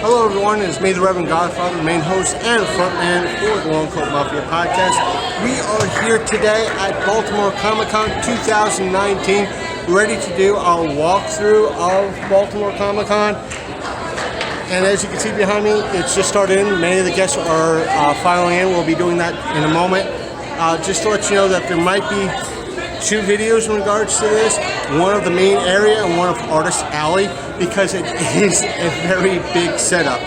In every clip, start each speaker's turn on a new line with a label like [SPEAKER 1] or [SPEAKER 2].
[SPEAKER 1] Hello everyone, it's me, the Reverend Godfather, main host and frontman for the Long Coat Mafia podcast. We are here today at Baltimore Comic Con 2019, ready to do our walkthrough of Baltimore Comic Con. And as you can see behind me, it's just started in. Many of the guests are filing in. We'll be doing that in a moment. Just to let you know that there might be two videos in regards to this, one of the main area and one of Artist Alley, because it is a very big setup.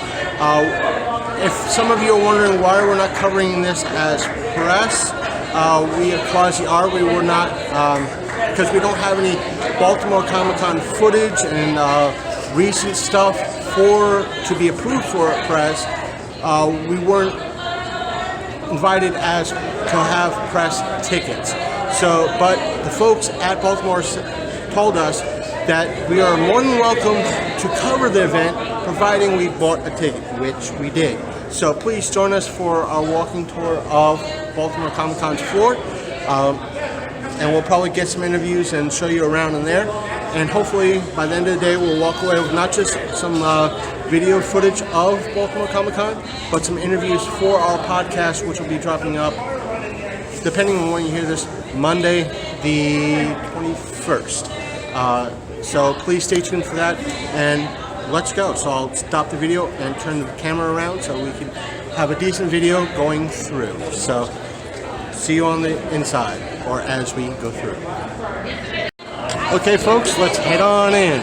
[SPEAKER 1] If some of you are wondering why we're not covering this as press, we at Quasi are. We were not, because we don't have any Baltimore Comic Con footage and recent stuff to be approved for press. We weren't invited as to have press tickets. So, but the folks at Baltimore told us that we are more than welcome to cover the event, providing we bought a ticket, which we did. So please join us for our walking tour of Baltimore Comic Con's floor, and we'll probably get some interviews and show you around in there. And hopefully, by the end of the day, we'll walk away with not just some video footage of Baltimore Comic Con, but some interviews for our podcast, which will be dropping up, depending on when you hear this, Monday the 21st. So please stay tuned for that, and let's go. So I'll stop the video and turn the camera around so we can have a decent video going through. So see you on the inside, or as we go through. Okay folks, let's head on in.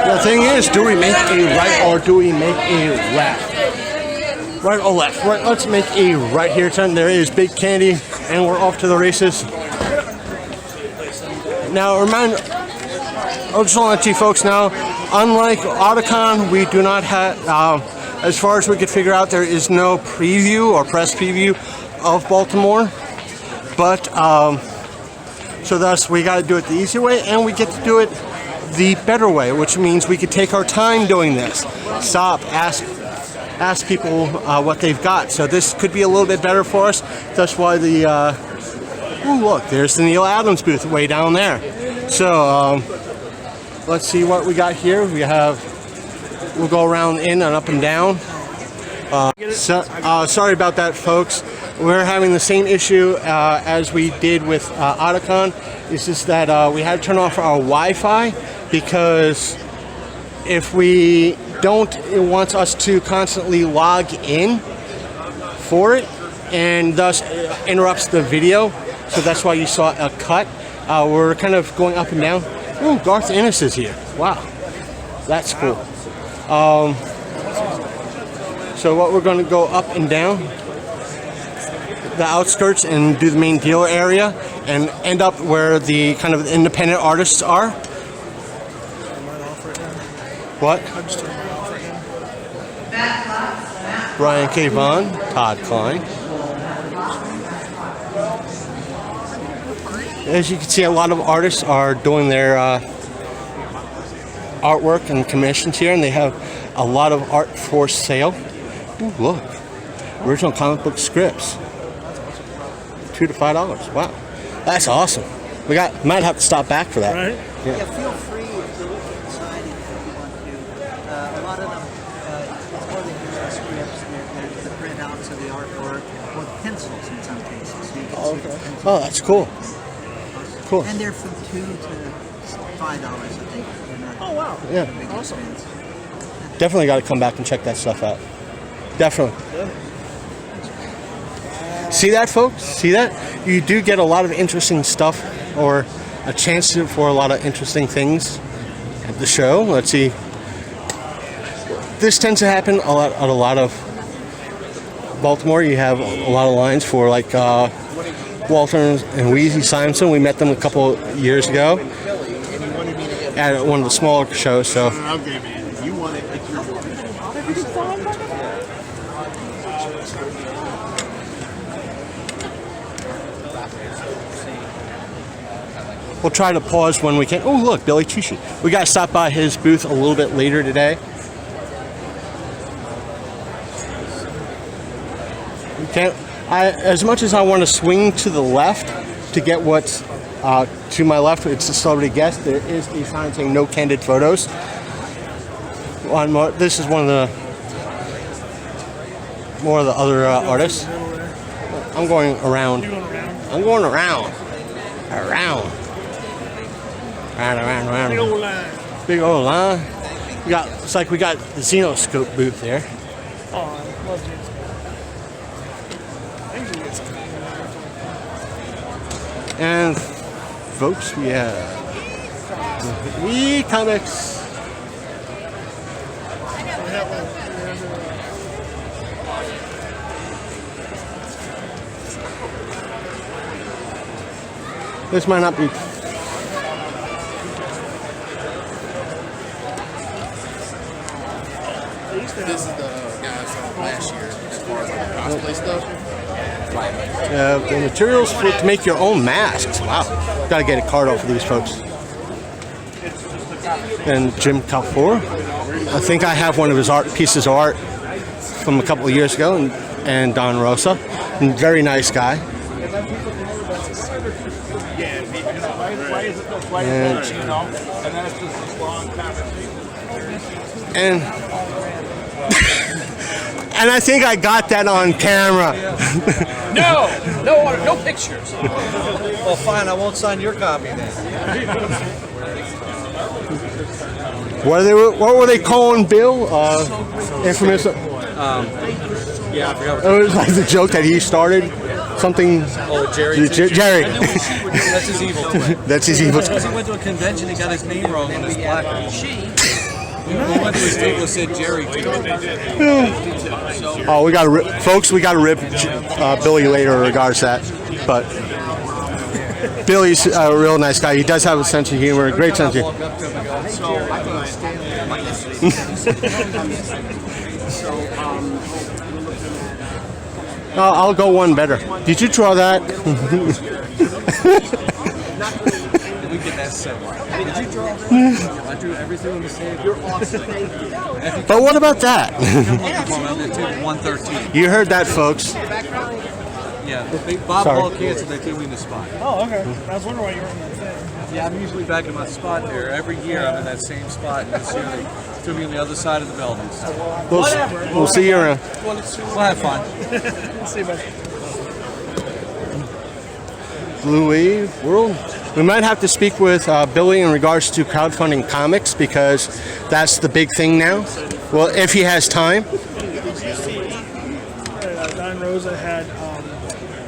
[SPEAKER 1] The thing is, do we make a right or do we make a left? Right or left? Right, let's make a right here turn. There is Big Candy, and we're off to the races. Now, I just want to let you folks know, unlike Otakon, we do not have, as far as we could figure out, there is no preview or press preview of Baltimore. But, so thus, we got to do it the easy way, and we get to do it the better way, which means we could take our time doing this. Stop, ask people what they've got. So this could be a little bit better for us. That's why the oh look, there's the Neil Adams booth way down there. So let's see what we got here. We'll go around in and up and down. Sorry about that, folks. We're having the same issue as we did with Otakon. It's just that we had to turn off our Wi-Fi, because if we don't, it wants us to constantly log in for it, and thus interrupts the video. So that's why you saw a cut. We're kind of going up and down. Ooh, Garth Ennis is here. Wow, that's cool. So what we're going to go up and down the outskirts and do the main dealer area and end up where the kind of independent artists are. What? Brian K. Vaughan, Todd Klein. As you can see, a lot of artists are doing their artwork and commissions here, and they have a lot of art for sale. Ooh, look, original comic book scripts, $2 to $5. Wow, that's awesome. We might have to stop back for that.
[SPEAKER 2] Right?
[SPEAKER 1] Yeah.
[SPEAKER 3] Feel free to look inside if you want to. A lot of them, it's more than just the scripts, they're the printouts of the artwork, or pencils in some cases. So you can see the pencils.
[SPEAKER 1] Oh, that's cool. Cool.
[SPEAKER 3] And they're from $2 to $5, I think.
[SPEAKER 2] Oh, wow.
[SPEAKER 1] Yeah.
[SPEAKER 2] Awesome.
[SPEAKER 1] Definitely got to come back and check that stuff out. Definitely. See that, folks? See that? You do get a lot of interesting stuff, or a chance for a lot of interesting things at the show. Let's see. This tends to happen a lot at a lot of Baltimore. You have a lot of lines for like Walter and Weezy Simonson. We met them a couple years ago at one of the smaller shows. So. We'll try to pause when we can. Oh, look, Billy Tushy. We got to stop by his booth a little bit later today. We can't. As much as I want to swing to the left, to get what's to my left, it's a celebrity guest. There is a sign saying no candid photos. This is one of the more of the other artists. I'm going around. I'm going around. Around.
[SPEAKER 2] Big old line.
[SPEAKER 1] Big old line. It's like we got the Xenoscope booth there.
[SPEAKER 2] Oh, I love it.
[SPEAKER 1] And folks, we have comics. This might not be.
[SPEAKER 4] This is the guys from last year as far as like the cosplay stuff.
[SPEAKER 1] The materials to make your own masks. Wow. Gotta get a card out for these folks. And Jim Calfor. I think I have one of his pieces of art from a couple of years ago, and Don Rosa. And very nice guy. And and I think I got that on camera.
[SPEAKER 5] No pictures.
[SPEAKER 3] Well, fine. I won't sign your copy then.
[SPEAKER 1] What were they calling Bill? Infamous.
[SPEAKER 3] Yeah, I forgot.
[SPEAKER 1] It was like the joke that he started. Something.
[SPEAKER 5] Oh, Jerry.
[SPEAKER 1] Jerry.
[SPEAKER 5] That's his evil twin.
[SPEAKER 1] That's his evil.
[SPEAKER 5] Because he went to a convention, he got his name wrong on his placard. He went to his table and said Jerry.
[SPEAKER 1] Oh, we got to folks. We got to rip Billy later in regards to that, but Billy's a real nice guy. He does have a sense of humor, a great sense of humor. I'll go one better. Did you draw that?
[SPEAKER 5] We get that set. Did you draw that? I drew everything on the same. You're awesome.
[SPEAKER 1] But what about that?
[SPEAKER 5] 113.
[SPEAKER 1] You heard that, folks.
[SPEAKER 5] Yeah, Bob
[SPEAKER 1] Sorry.
[SPEAKER 5] Hall canceled. They threw me in the spot.
[SPEAKER 2] Oh, okay. I was wondering why you were in the thing.
[SPEAKER 5] Yeah, I'm usually back in my spot there. Every year I'm in that same spot. And this year they threw me on the other side of the building. So
[SPEAKER 1] We'll see you around.
[SPEAKER 5] we'll have fun.
[SPEAKER 2] Let's see if I
[SPEAKER 1] Blue Wave World. We might have to speak with Billy in regards to crowdfunding comics because that's the big thing now. Well, if he has time.
[SPEAKER 2] Don Rosa had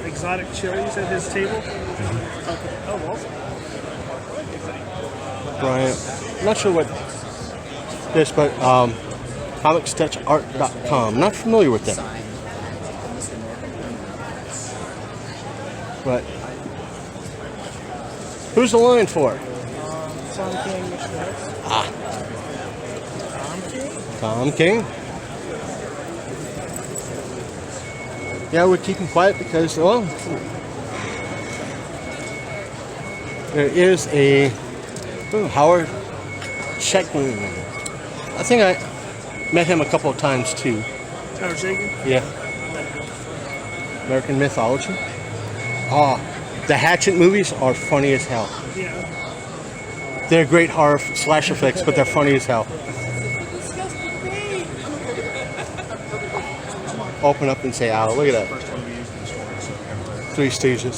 [SPEAKER 2] exotic chilies at his table. Oh, well.
[SPEAKER 1] Brian, I'm not sure what this, but comicsketchart.com. Not familiar with that. But who's the line for?
[SPEAKER 2] Tom King, Mr. Hicks.
[SPEAKER 1] Tom King. Yeah, we're keeping quiet because, well, there is a Howard Checkman. I think I met him a couple of times too.
[SPEAKER 2] Howard Shaking?
[SPEAKER 1] Yeah. American mythology. The Hatchet movies are funny as hell.
[SPEAKER 2] Yeah.
[SPEAKER 1] They're great horror slasher flicks, but they're funny as hell. Open up and say, "Ow, look at that." Three Stooges.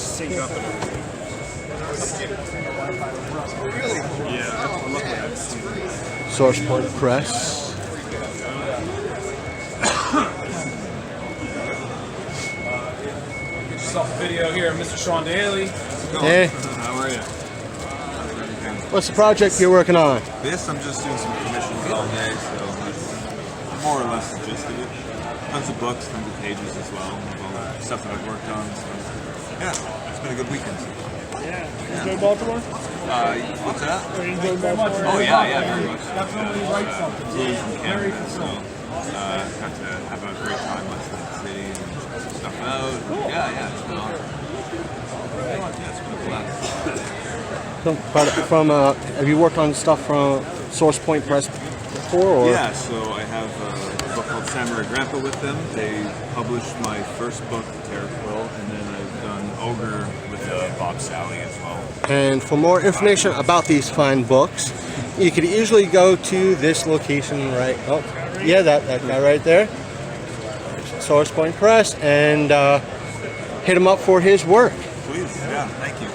[SPEAKER 1] Source Point Press.
[SPEAKER 6] Video here, Mr. Sean Daly.
[SPEAKER 1] Hey,
[SPEAKER 4] How are you?
[SPEAKER 1] what's the project you're working on?
[SPEAKER 4] This, I'm just doing some commissions all day, so that's more or less the gist of it. Tons of books, tons of pages as well, stuff that I've worked on. So, yeah, it's been a good weekend.
[SPEAKER 2] Yeah. Enjoy Baltimore?
[SPEAKER 4] What's that?
[SPEAKER 2] Or you enjoy Baltimore?
[SPEAKER 4] Oh yeah, very much. Definitely write something. From Canada, so got to have a great time last night in the city and check some stuff out. Yeah, it's been awesome. Yeah, it's been a blast.
[SPEAKER 1] But have you worked on stuff from Source Point Press before? Or?
[SPEAKER 4] Yeah, so I have a book called Samurai Grandpa with them. They published my first book, Terror Quill, and then I've done Ogre with Bob Sally as well.
[SPEAKER 1] And for more information about these fine books, you could easily go to this location right. Oh, yeah, that guy right there, Source Point Press, and hit him up for his work.
[SPEAKER 4] Please, yeah, thank you.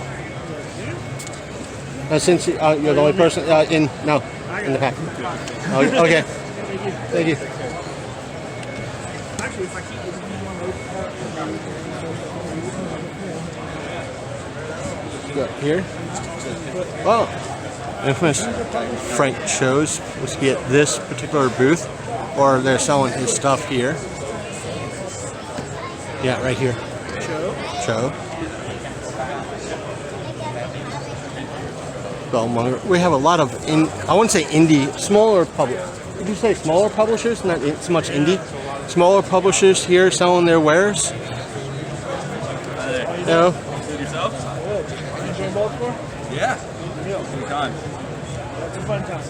[SPEAKER 1] Since you're the only person in the pack. Oh, okay. Thank you.
[SPEAKER 2] Actually, if I keep giving you one
[SPEAKER 1] Go here. Oh, infamous Frank shows was to be at this particular booth, or they're selling his stuff here. Yeah, right here. Show. Belmonger. We have a lot of I wouldn't say indie, smaller Did you say smaller publishers? Not so much indie. Smaller publishers here selling their wares. You know.
[SPEAKER 6] Yourself?
[SPEAKER 2] enjoying Baltimore?
[SPEAKER 6] Yeah. Good time.
[SPEAKER 2] It's a fun time.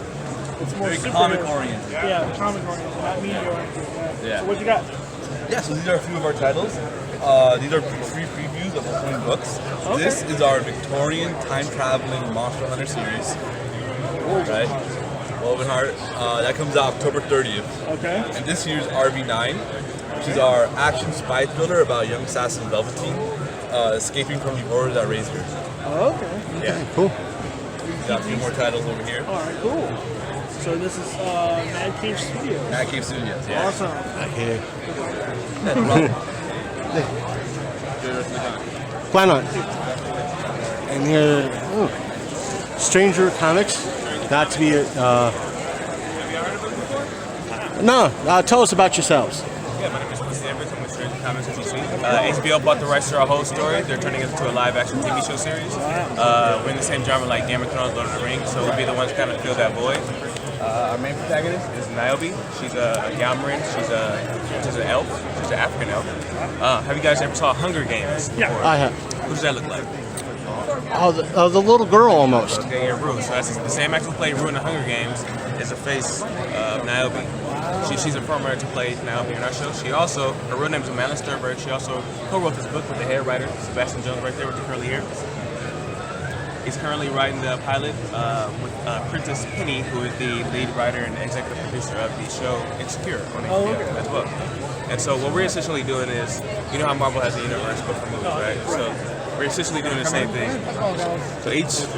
[SPEAKER 2] It's more
[SPEAKER 6] Very
[SPEAKER 2] superhero-
[SPEAKER 6] comic oriented.
[SPEAKER 2] Yeah, comic oriented, not media oriented.
[SPEAKER 6] Yeah.
[SPEAKER 2] So what you got?
[SPEAKER 6] Yeah, so these are a few of our titles. These are free previews of upcoming books.
[SPEAKER 2] Okay.
[SPEAKER 6] This is our Victorian time-traveling Monster Hunter series. Right? Woven Heart. That comes out October 30th.
[SPEAKER 2] Okay.
[SPEAKER 6] And this year's RV9, which is our action spy thriller about young assassin Velveteen escaping from the horrors that raised her.
[SPEAKER 2] Oh, okay.
[SPEAKER 6] Yeah.
[SPEAKER 1] Cool.
[SPEAKER 6] Got a few more titles over here.
[SPEAKER 2] All right, cool. So this is Mad Cave Studios.
[SPEAKER 6] Mad Cave Studios, yeah.
[SPEAKER 2] Awesome.
[SPEAKER 1] Okay. Plan on. And here, Stranger Comics. Not to be. No. Tell us about yourselves.
[SPEAKER 7] Yeah, my name is Sam. I'm with Stranger Comics, as you see. HBO bought the rights to our whole story. They're turning it into a live-action TV show series. We're in the same genre like Game of Thrones, Lord of the Rings, so we'll be the ones to kind of fill that void. Our main protagonist is Niobe. She's a Galmarin. She's an elf. She's an African elf. Have you guys ever saw Hunger Games before?
[SPEAKER 2] Yeah.
[SPEAKER 1] I have.
[SPEAKER 7] Who does that look like?
[SPEAKER 1] The little girl almost.
[SPEAKER 7] Okay, yeah, Rue. So that's the same actor who played Rue in the Hunger Games is the face of Niobe. She's a former to play Niobe in our show. She also, her real name is Amanda Sturberg. She also co-wrote this book with the head writer, Sebastian Jones, right there with the curly hair. He's currently writing the pilot with Princess Penny, who is the lead writer and executive producer of the show Insecure on HBO as well. And so what we're essentially doing is, you know how Marvel has a universe book for movies, right? So we're essentially doing the same thing. So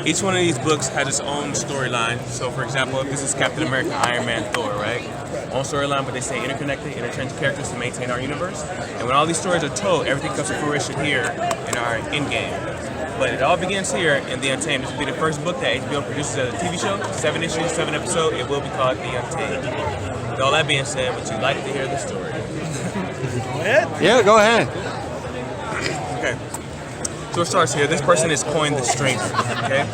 [SPEAKER 7] each one of these books has its own storyline. So for example, if this is Captain America, Iron Man, Thor, right? Own storyline, but they stay interconnected, interchange characters to maintain our universe. And when all these stories are told, everything comes to fruition here in our endgame. But it all begins here in The Untamed. This will be the first book that HBO produces as a TV show. 7 issues, 7 episodes. It will be called The Untamed. With all that being said, would you like to hear the story?
[SPEAKER 1] Yeah, go ahead.
[SPEAKER 7] Okay. So it starts here. This person is coined the Strength. Okay.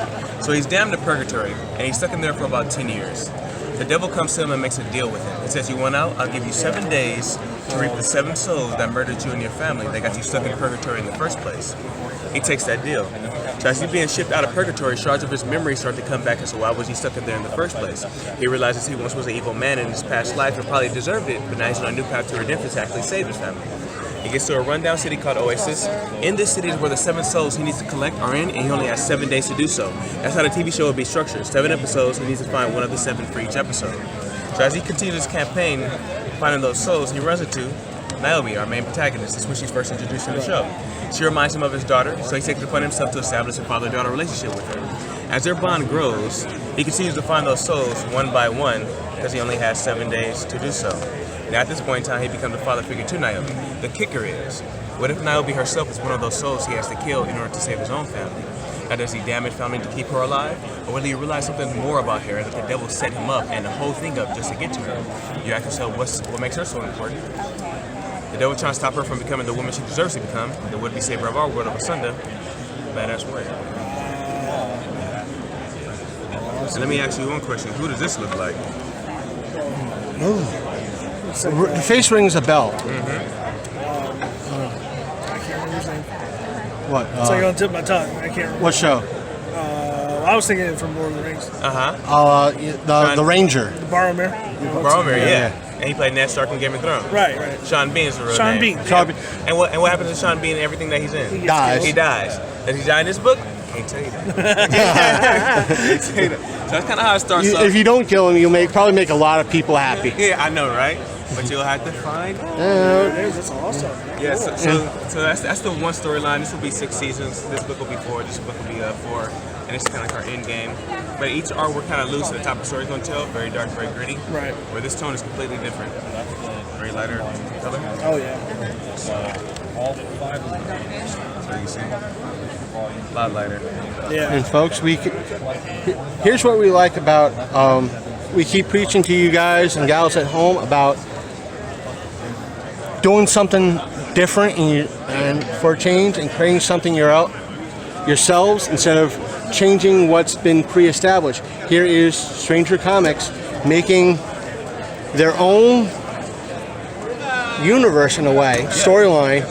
[SPEAKER 7] So he's damned to purgatory, and he's stuck in there for about 10 years. The devil comes to him and makes a deal with him. He says, "You want out? I'll give you 7 days to reap the 7 souls that murdered you and your family. That got you stuck in purgatory in the first place." He takes that deal. So as he's being shipped out of purgatory, shards of his memory start to come back, and so why was he stuck in there in the first place? He realizes he once was an evil man in his past life and probably deserved it, but now he's on a new path to redemption to actually save his family. He gets to a rundown city called Oasis. In this city is where the 7 souls he needs to collect are in, and he only has 7 days to do so. That's how the TV show will be structured. 7 episodes, he needs to find one of the 7 for each episode. So as he continues his campaign, finding those souls, he runs into Niobe, our main protagonist. This is when she's first introduced in the show. She reminds him of his daughter, so he takes it upon himself to establish a father-daughter relationship with her. As their bond grows, he continues to find those souls one by one because he only has 7 days to do so. Now at this point in time, he becomes a father figure to Niobe. The kicker is, what if Niobe herself is one of those souls he has to kill in order to save his own family? Now does he damage family to keep her alive? Or will he realize something more about her, that the devil set him up and the whole thing up just to get to her? You ask yourself, what makes her so important? The devil trying to stop her from becoming the woman she deserves to become, the would-be savior of our world of Asunda, badass way. So let me ask you one question. Who does this look like?
[SPEAKER 1] The face rings a bell.
[SPEAKER 2] I can't remember his name.
[SPEAKER 1] What?
[SPEAKER 2] It's like on the tip of my tongue. I can't remember.
[SPEAKER 1] What show?
[SPEAKER 2] I was thinking it from Lord of the Rings.
[SPEAKER 1] The Ranger.
[SPEAKER 2] Boromir.
[SPEAKER 7] Boromir, yeah. and he played Ned Stark in Game of Thrones.
[SPEAKER 2] Right.
[SPEAKER 7] Sean Bean's the real
[SPEAKER 2] Sean
[SPEAKER 7] name.
[SPEAKER 2] Bean.
[SPEAKER 1] Sean
[SPEAKER 2] yeah.
[SPEAKER 7] And what happens to Sean Bean in everything that he's in?
[SPEAKER 1] Dies.
[SPEAKER 7] He dies. Does he die in this book? Can't tell you that. Can't tell you that. So that's kind of how it starts off.
[SPEAKER 1] If you don't kill him, you'll probably make a lot of people happy.
[SPEAKER 7] Yeah, I know, right? But you'll have to find out.
[SPEAKER 2] That's awesome.
[SPEAKER 7] Yeah, so that's the one storyline. This will be 6 seasons. This book will be 4. This book will be 4. And it's kind of like our end game. But each arc we're kind of loose at the top of the story going to tell. Very dark, very gritty.
[SPEAKER 2] Right.
[SPEAKER 7] Where this tone is completely different. Very lighter color.
[SPEAKER 2] Oh yeah.
[SPEAKER 6] All 5 of them.
[SPEAKER 7] So you see, a lot lighter.
[SPEAKER 2] Yeah.
[SPEAKER 1] And folks, here's what we like about, we keep preaching to you guys and gals at home about doing something different and for a change and creating something yourselves instead of changing what's been pre-established. Here is Stranger Comics making their own universe in a way, storyline,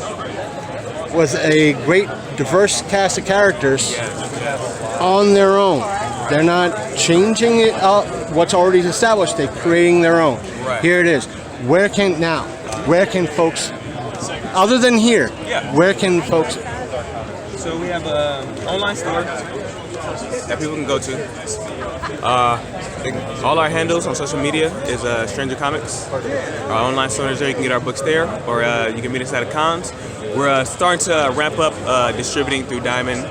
[SPEAKER 1] with a great diverse cast of characters on their own. They're not changing it up what's already established, they're creating their own.
[SPEAKER 7] Right.
[SPEAKER 1] Here it is. Where can folks, other than here, where can folks?
[SPEAKER 7] So we have an online store that people can go to. All our handles on social media is Stranger Comics. Our online store is there. You can get our books there, or you can meet us at cons. We're starting to ramp up distributing through Diamond.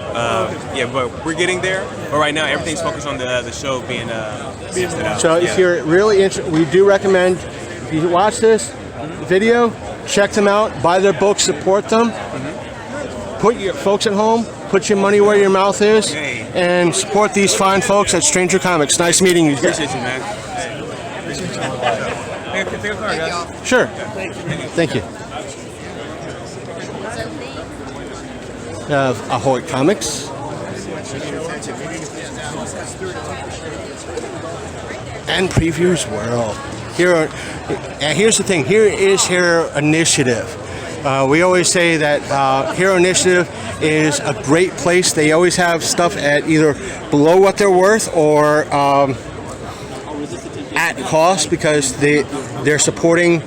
[SPEAKER 7] But we're getting there. But right now, everything's focused on the show being tested out.
[SPEAKER 1] So if you're really interested, we do recommend, if you watch this video, check them out, buy their books, support them. Put your folks at home, put your money where your mouth is, and support these fine folks at Stranger Comics. Nice meeting you.
[SPEAKER 7] Appreciate you, man. Appreciate you. Hey, take a card, guys.
[SPEAKER 1] Sure. Thank you. Ahoy Comics. And Previews World. Here's the thing. Here is Hero Initiative. We always say that Hero Initiative is a great place. They always have stuff at either below what they're worth or at cost because they're supporting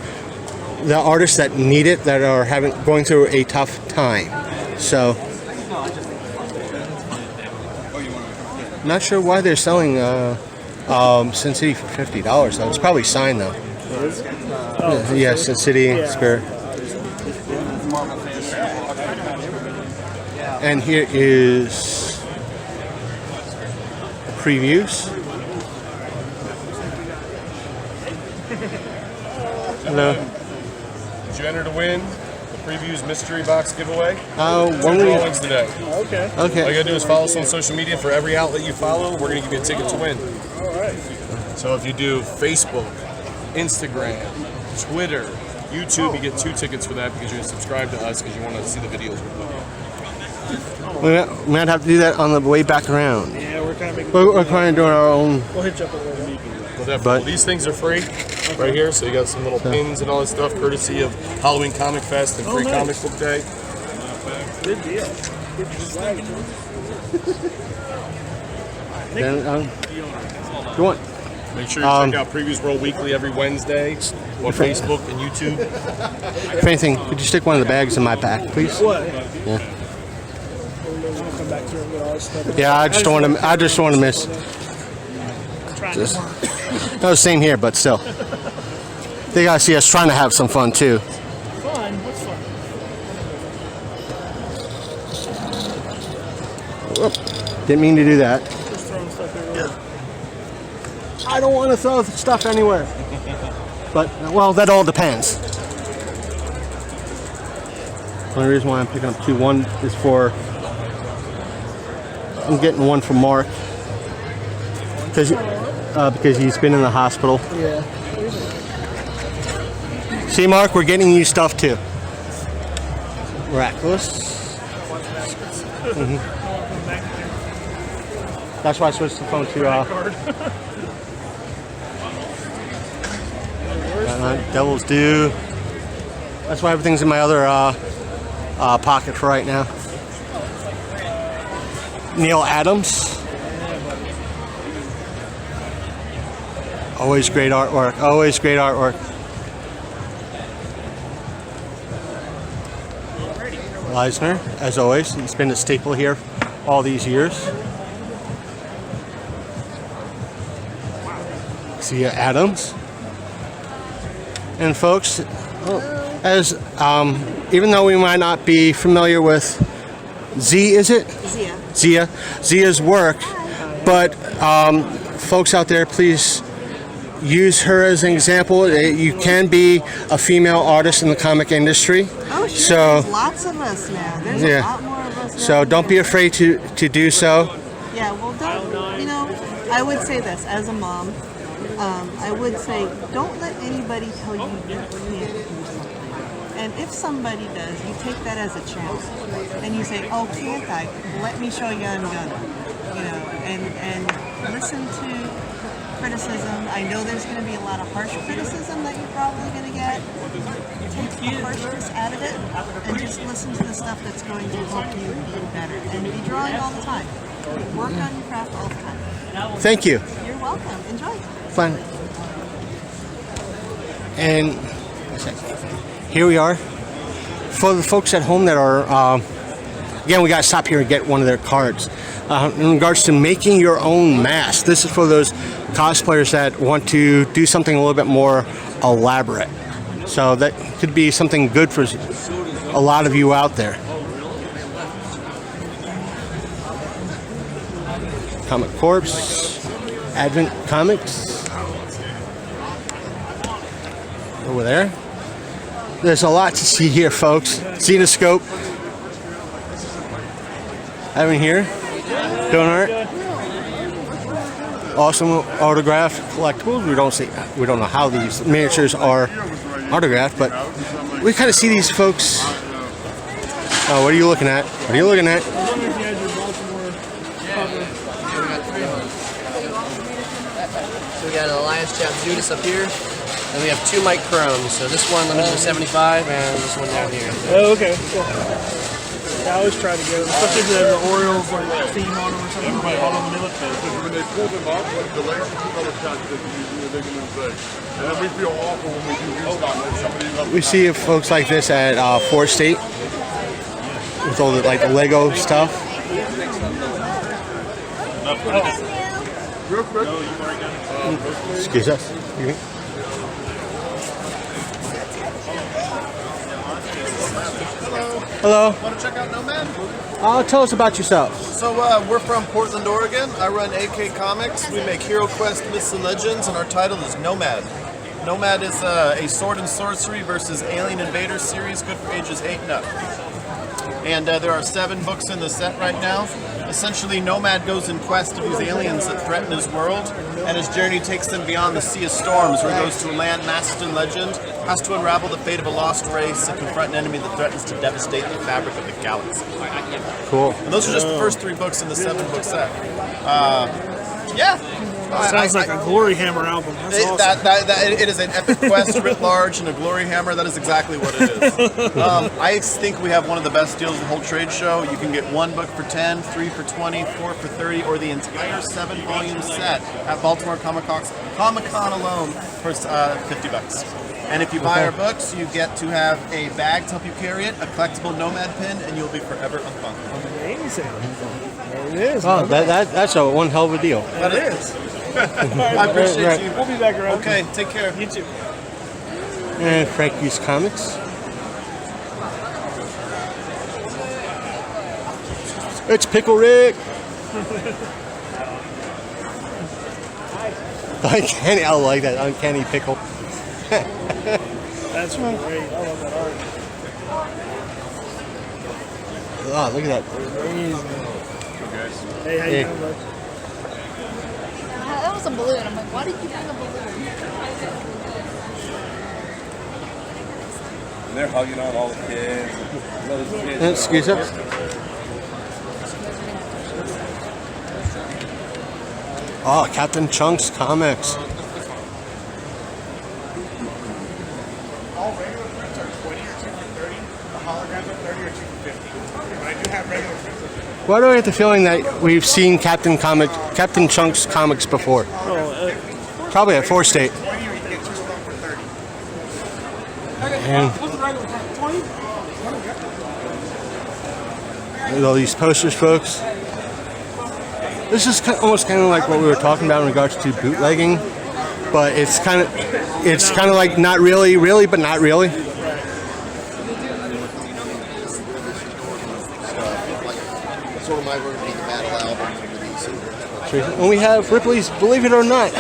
[SPEAKER 1] the artists that need it, that are going through a tough time. So, not sure why they're selling Sin City for $50 though. It's probably signed though. Yeah, Sin City Spirit. And here is previews. Hello.
[SPEAKER 8] Did you enter to win the Previews Mystery Box giveaway?
[SPEAKER 1] When
[SPEAKER 8] Drawings today.
[SPEAKER 2] Okay.
[SPEAKER 8] All you gotta do is follow us on social media. For every outlet you follow, we're gonna give you a ticket to win.
[SPEAKER 2] All right.
[SPEAKER 8] So if you do Facebook, Instagram, Twitter, YouTube, you get 2 tickets for that because you're subscribed to us because you want to see the videos we're putting out.
[SPEAKER 1] we might have to do that on the way back around.
[SPEAKER 2] Yeah, we're kind of making.
[SPEAKER 1] We're kind of doing our own.
[SPEAKER 2] We'll hit you up a little bit.
[SPEAKER 8] Well, definitely.
[SPEAKER 1] But-
[SPEAKER 8] These things are free right here. So you got some little pins and all this stuff, courtesy of Halloween Comic Fest and Free
[SPEAKER 2] nice.
[SPEAKER 8] Comic Book Day.
[SPEAKER 2] Good deal. Good swag.
[SPEAKER 1] Then, go on.
[SPEAKER 8] Make sure you check out Previews World Weekly every Wednesday on Facebook and YouTube.
[SPEAKER 1] If anything, could you stick one of the bags in my pack, please?
[SPEAKER 2] What?
[SPEAKER 1] Yeah.
[SPEAKER 2] We'll come back to it with all this stuff.
[SPEAKER 1] Yeah, I just don't want to miss. Just, no, same here, but still. They gotta see us trying to have some fun too.
[SPEAKER 2] Fun? What's fun?
[SPEAKER 1] Whoop. Didn't mean to do that.
[SPEAKER 2] Just throwing stuff everywhere.
[SPEAKER 1] I don't want to throw stuff anywhere. But, well, that all depends. One reason why I'm picking up 2. One is for, I'm getting one for Mark. Because he's been in the hospital.
[SPEAKER 2] Yeah.
[SPEAKER 1] See, Mark, we're getting you stuff too. Miraculous. That's why I switched the phone to Devil's Due. That's why everything's in my other pocket for right now. Neil Adams. Always great artwork. Always great artwork. Leisner, as always. He's been a staple here all these years. See Adams. And folks, as even though we might not be familiar with Z, is it? Zia's work, but folks out there, please use her as an example. You can be a female artist in the comic industry.
[SPEAKER 9] Oh, sure.
[SPEAKER 1] So,
[SPEAKER 9] there's lots of us now. There's a lot more of us now.
[SPEAKER 1] So don't be afraid to do so.
[SPEAKER 9] Yeah, well, don't, you know, I would say this as a mom. I would say don't let anybody tell you you can't do something. And if somebody does, you take that as a challenge. And you say, oh, can't I? Let me show you I'm gonna. You know, and listen to criticism. I know there's going to be a lot of harsh criticism that you're probably going to get. Take the harshness out of it and just listen to the stuff that's going to help you be better. And be drawing all the time. Work on your craft all the time.
[SPEAKER 1] Thank you.
[SPEAKER 9] You're welcome. Enjoy.
[SPEAKER 1] Fun. And here we are. For the folks at home that are, again, we got to stop here and get one of their cards. In regards to making your own mask, this is for those cosplayers that want to do something a little bit more elaborate. So that could be something good for a lot of you out there. Comic Corps, Advent Comics, over there. There's a lot to see here, folks. Zenoscope, Evan here, doing art. Awesome autograph collectibles. We don't know how these miniatures are autographed, but we kind of see these folks. Oh, what are you looking at? What are you looking at?
[SPEAKER 2] I wonder if you had your Baltimore cover.
[SPEAKER 10] So we got an Elias Chap Judas up here. Then we have two Mike Chromes. So this one, limited to 75, and this one down here.
[SPEAKER 2] Oh, okay. Cool. Yeah, I always try to get them, especially if they have the Orioles like theme on them or something. Everybody all on the military.
[SPEAKER 11] When they pull them up, like the legs of the shots that they're going to say. And then we feel awful when we do somebody.
[SPEAKER 1] We see folks like this at Fort State with all the the Lego stuff.
[SPEAKER 11] Real quick.
[SPEAKER 1] Excuse us. Hello.
[SPEAKER 12] Want to check out Nomad?
[SPEAKER 1] Tell us about yourself.
[SPEAKER 12] So we're from Portland, Oregon. I run AK Comics. We make Hero Quest, Myths and Legends, and our title is Nomad. Nomad is a sword and sorcery versus alien invader series, good for ages 8 and up. And there are 7 books in the set right now. Essentially, Nomad goes in quest of these aliens that threaten his world, and his journey takes them beyond the Sea of Storms, where he goes to a land masked in legend, has to unravel the fate of a lost race, and confront an enemy that threatens to devastate the fabric of the galaxy.
[SPEAKER 1] Cool.
[SPEAKER 12] And those are just the first 3 books in the 7-book set.
[SPEAKER 2] Sounds like a Glory Hammer album. That's awesome.
[SPEAKER 12] It is an epic quest writ large and a Glory Hammer. That is exactly what it is. I think we have one of the best deals of the whole trade show. You can get 1 book for 10, 3 for 20, 4 for 30, or the entire 7-volume set at Baltimore Comic Con alone for $50. And if you buy our books, you get to have a bag to help you carry it, a collectible Nomad pin, and you'll be forever unfunky.
[SPEAKER 2] Amazing. There it is.
[SPEAKER 1] Oh, that's a one hell of a deal.
[SPEAKER 12] That is. I appreciate you.
[SPEAKER 2] We'll be back around.
[SPEAKER 12] Okay, take care.
[SPEAKER 2] You too.
[SPEAKER 1] And Frankie's Comics. It's Pickle Rick. Uncanny, I like that uncanny pickle.
[SPEAKER 2] That's really great. I love that art.
[SPEAKER 1] Oh, look at that.
[SPEAKER 2] Hey, how you doing, bud?
[SPEAKER 13] That was a balloon. I'm like, why did you bring a balloon?
[SPEAKER 6] And they're hugging on all the kids.
[SPEAKER 1] Excuse us. Oh, Captain Chunks Comics.
[SPEAKER 11] All regular prints are 20 or 2 for 30. The holograms are 30 or 2 for 50. But I do have regular prints.
[SPEAKER 1] Why do I get the feeling that we've seen Captain Chunks Comics before? Probably at Fort State.
[SPEAKER 11] 20 or you can get 2 for 30.
[SPEAKER 1] And With all these posters, folks. This is almost kind of like what we were talking about in regards to bootlegging, but it's kind of like not really, but not really.
[SPEAKER 14] Sort of my word would be the battle album from the DC.
[SPEAKER 1] And we have Ripley's Believe It or Not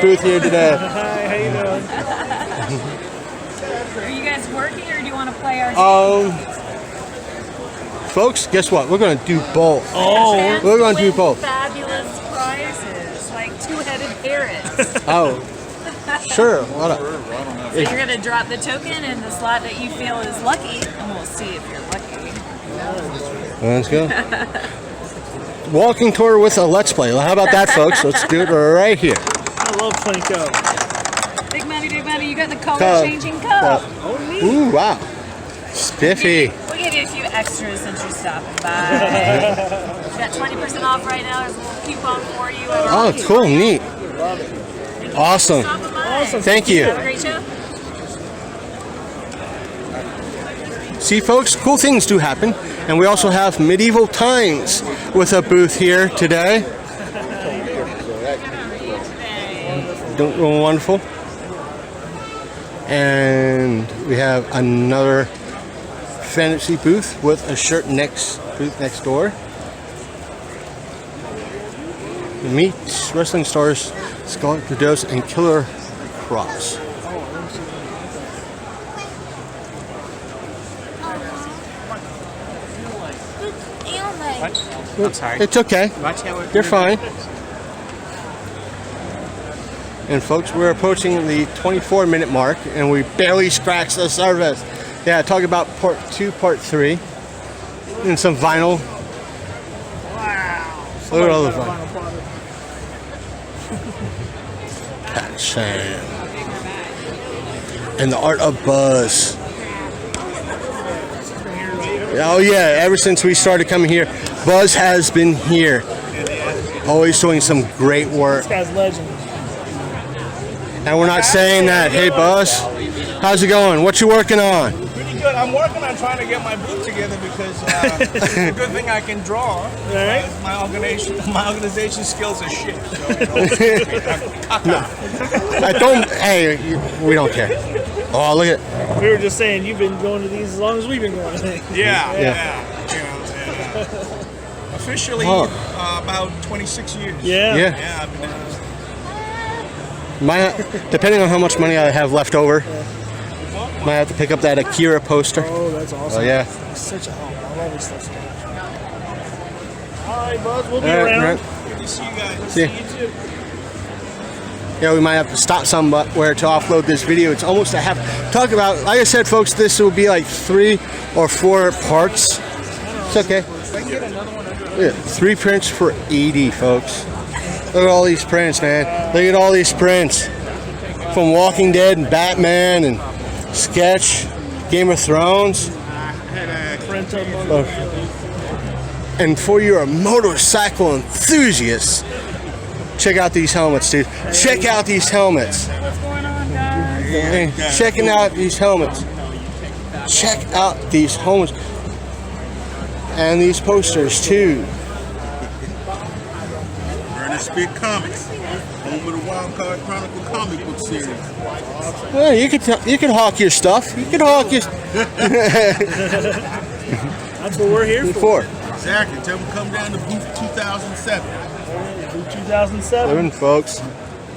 [SPEAKER 1] booth here today.
[SPEAKER 2] Hi, how you doing?
[SPEAKER 15] Are you guys working or do you want to play our game?
[SPEAKER 1] Folks, guess what? We're going to do both.
[SPEAKER 15] Oh,
[SPEAKER 1] we're going to do both.
[SPEAKER 15] Fabulous prizes, like two-headed parrots.
[SPEAKER 1] Oh, sure. What up?
[SPEAKER 15] So you're going to drop the token in the slot that you feel is lucky, and we'll see if you're lucky.
[SPEAKER 1] Let's go. Walking tour with a Let's Play. How about that, folks? Let's do it right here.
[SPEAKER 2] I love Plinko.
[SPEAKER 15] Big money, you got the color-changing cup.
[SPEAKER 2] Oh, neat.
[SPEAKER 1] Ooh, wow. Spiffy.
[SPEAKER 15] We'll give you a few extras since you're stopping by. We've got 20% off right now. There's a little coupon for you.
[SPEAKER 1] Oh, cool. Neat. Awesome. Thank you.
[SPEAKER 15] Have a great show.
[SPEAKER 1] See, folks, cool things do happen. And we also have Medieval Times with a booth here today. Wonderful. And we have another fantasy booth with a shirt next door. Meet wrestling stars Scarlett Bordeaux and Killer Cross.
[SPEAKER 11] I'm sorry.
[SPEAKER 1] It's okay. You're fine. And folks, we're approaching the 24-minute mark, and we barely scratched the surface. Yeah, talk about part 2, part 3, and some vinyl.
[SPEAKER 2] Wow.
[SPEAKER 1] Look at all the vinyl. Pat Sam. And the Art of Buzz. Oh yeah, ever since we started coming here, Buzz has been here. Always doing some great work.
[SPEAKER 2] This guy's legend.
[SPEAKER 1] And we're not saying that. Hey Buzz, how's it going? What you working on?
[SPEAKER 11] Pretty good. I'm working on trying to get my booth together because it's a good thing I can draw.
[SPEAKER 2] Right.
[SPEAKER 11] My organization skills are shit. So,
[SPEAKER 1] No, I don't. Hey, we don't care. Oh, look at.
[SPEAKER 2] We were just saying you've been going to these as long as we've been going.
[SPEAKER 11] Yeah. You know, and, officially about 26 years.
[SPEAKER 2] Yeah.
[SPEAKER 11] I've been
[SPEAKER 1] Depending on how much money I have left over, might have to pick up that Akira poster.
[SPEAKER 2] Oh, that's awesome.
[SPEAKER 1] Oh yeah.
[SPEAKER 2] It's such a help. I love this stuff. All right, Buzz. We'll be
[SPEAKER 1] All right,
[SPEAKER 2] around.
[SPEAKER 11] Good to see you guys.
[SPEAKER 1] See ya.
[SPEAKER 11] See you too.
[SPEAKER 1] Yeah, we might have to stop somewhere to offload this video. It's almost a half. Talk about, like I said, folks, this will be like 3 or 4 parts. It's okay. Yeah, 3 prints for 80, folks. Look at all these prints, man. Look at all these prints. From Walking Dead and Batman and Sketch, Game of Thrones. And for your motorcycle enthusiasts, check out these helmets, dude. Check out these helmets.
[SPEAKER 15] What's going on, guys?
[SPEAKER 1] Checking out these helmets. Check out these helmets. And these posters, too.
[SPEAKER 14] Speak Comics, home of the Wild Card Chronicle comic book series.
[SPEAKER 1] Well, you could hawk your stuff. You could hawk your.
[SPEAKER 2] That's what we're here for.
[SPEAKER 14] Exactly. Tell them to come down to booth 2007.
[SPEAKER 2] Booth 2007.
[SPEAKER 1] Folks.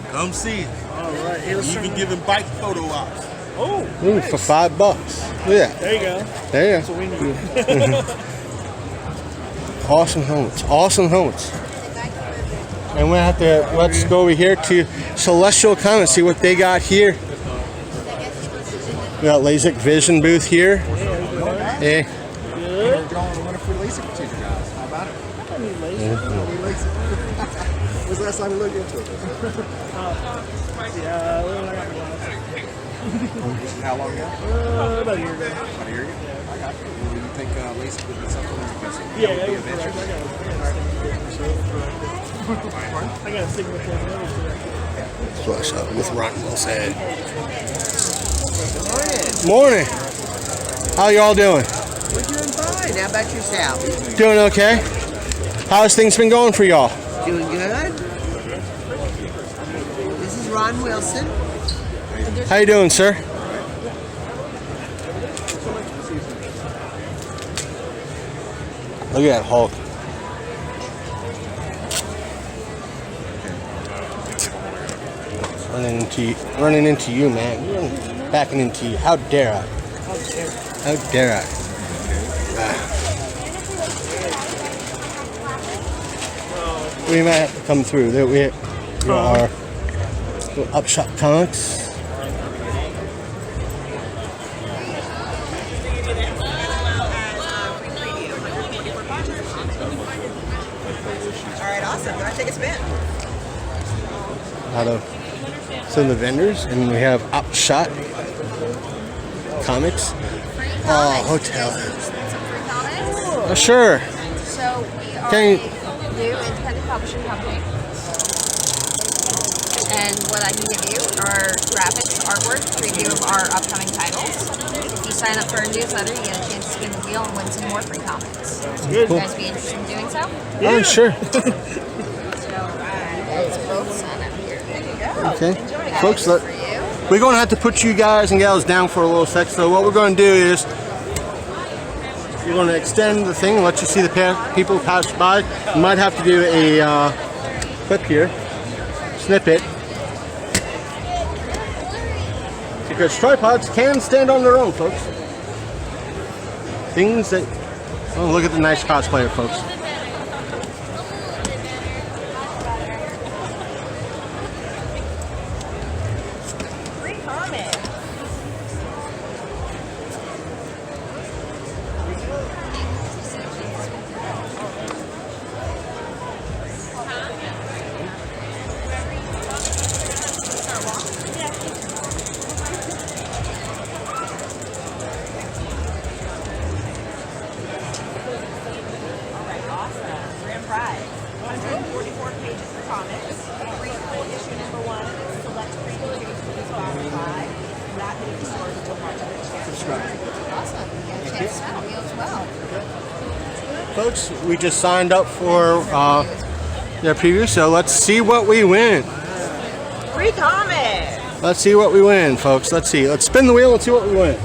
[SPEAKER 14] Come see it.
[SPEAKER 2] All right.
[SPEAKER 14] Even giving bike photo ops.
[SPEAKER 2] Oh.
[SPEAKER 1] Ooh,
[SPEAKER 2] nice.
[SPEAKER 1] for $5. Yeah.
[SPEAKER 2] There you go.
[SPEAKER 1] There you
[SPEAKER 2] That's what we need.
[SPEAKER 1] Awesome helmets. Awesome helmets. And we have to, let's go over here to Celestial Comics, see what they got here. We got LASIK Vision booth here. Yeah.
[SPEAKER 2] Good.
[SPEAKER 14] When's the last time you looked into it?
[SPEAKER 11] How long ago?
[SPEAKER 2] About a year ago.
[SPEAKER 11] About a year ago? I got it. Do you think LASIK would be something that
[SPEAKER 2] Yeah, it was correct. I got a signal for
[SPEAKER 1] Flush up with Ron Wilson. Morning. How y'all doing?
[SPEAKER 2] We're doing fine.
[SPEAKER 16] good. How about yourself?
[SPEAKER 1] Doing okay. How's things been going for y'all?
[SPEAKER 16] Doing good. This is Ron Wilson.
[SPEAKER 1] How you doing, sir? Look at that Hulk. Running into you, man. Backing into you. How dare I? How dare I? We might have to come through. There we are. Upshot Comics.
[SPEAKER 17] Alright, awesome. Go ahead and take a spin.
[SPEAKER 1] Out of some of the vendors, and we have Upshot Comics. Oh, hotel. Sure.
[SPEAKER 18] So we are
[SPEAKER 1] Can you,
[SPEAKER 18] a new independent publishing company. And what I can give you are graphics, artwork, preview of our upcoming titles. If you sign up for our newsletter, you get a chance to spin the wheel and win some more free comics. Would you guys be interested in doing so?
[SPEAKER 1] Oh, sure.
[SPEAKER 18] So let's both sign up here. There you go.
[SPEAKER 1] Okay, folks, we're going to have to put you guys and gals down for a little sec. So what we're going to do is we're going to extend the thing and let you see the people pass by. We might have to do a clip here, snippet, because tripods can stand on their own, folks. Things that, oh, look at the nice cosplayer, folks.
[SPEAKER 17] Free comment. Alright, awesome. Grand prize. 144 pages of comics. Free full issue number 1. Select free pages for this bottom 5. Not hitting the stores until March of next year.
[SPEAKER 18] Awesome. You get a chance to smell you as well.
[SPEAKER 1] Folks, we just signed up for their preview, so let's see what we win.
[SPEAKER 17] Free comment.
[SPEAKER 1] Let's see what we win, folks. Let's see. Let's spin the wheel and see what we win.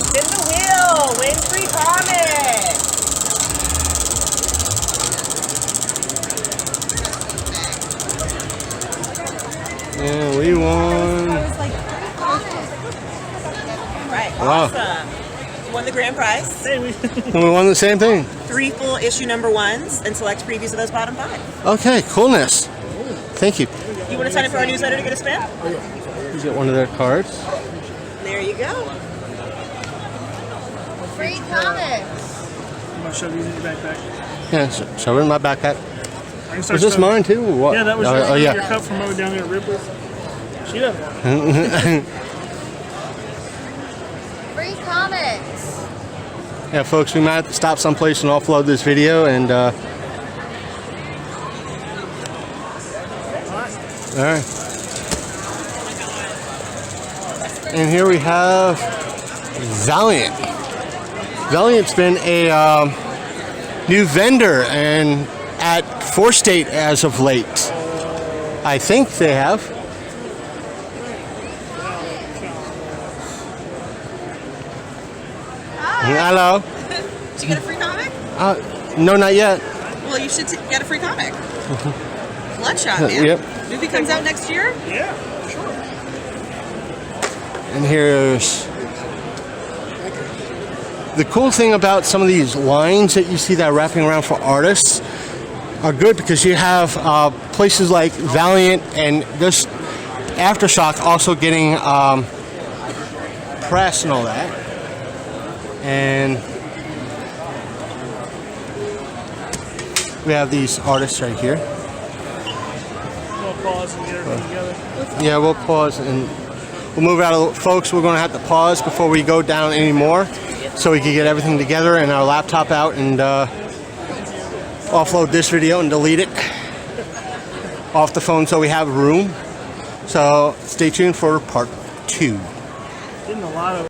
[SPEAKER 17] Spin the wheel. Win free comment.
[SPEAKER 1] Yeah, we won.
[SPEAKER 17] Right.
[SPEAKER 1] Wow.
[SPEAKER 17] Awesome. You won the grand prize.
[SPEAKER 1] And we won the same thing.
[SPEAKER 17] 3 full issue number 1s and select previews of those bottom 5.
[SPEAKER 1] Okay, coolness. Thank you.
[SPEAKER 17] You want to sign up for our newsletter to get a spin?
[SPEAKER 1] You get one of their cards.
[SPEAKER 17] There you go.
[SPEAKER 18] Free comics.
[SPEAKER 2] I'm going to shove these in your backpack.
[SPEAKER 1] Yeah, so in my backpack.
[SPEAKER 2] I can start
[SPEAKER 1] Was this
[SPEAKER 2] shoving-
[SPEAKER 1] mine too, or what?
[SPEAKER 2] Yeah, that was
[SPEAKER 1] oh,
[SPEAKER 2] your
[SPEAKER 1] yeah.
[SPEAKER 2] cup from over down there at Ripley's. She doesn't want it.
[SPEAKER 18] Free comics.
[SPEAKER 1] Yeah, folks, we might have to stop someplace and offload this video, and all right. And here we have Valiant. Valiant's been a new vendor and at 4 State as of late. I think they have. Hello.
[SPEAKER 17] Did you get a free comic?
[SPEAKER 1] No, not yet.
[SPEAKER 17] Well, you should get a free comic. Bloodshot, man.
[SPEAKER 1] Yep.
[SPEAKER 17] Movie comes out next year?
[SPEAKER 2] Yeah, sure.
[SPEAKER 1] And here's the cool thing about some of these lines that you see that are wrapping around for artists are good because you have places like Valiant and this Aftershock also getting press and all that. And we have these artists right here.
[SPEAKER 2] We'll pause and get everything together.
[SPEAKER 1] Yeah, we'll pause and we'll move out of folks. We're going to have to pause before we go down anymore so we can get everything together and our laptop out and offload this video and delete it off the phone so we have room. So stay tuned for part 2.
[SPEAKER 2] Getting a lot of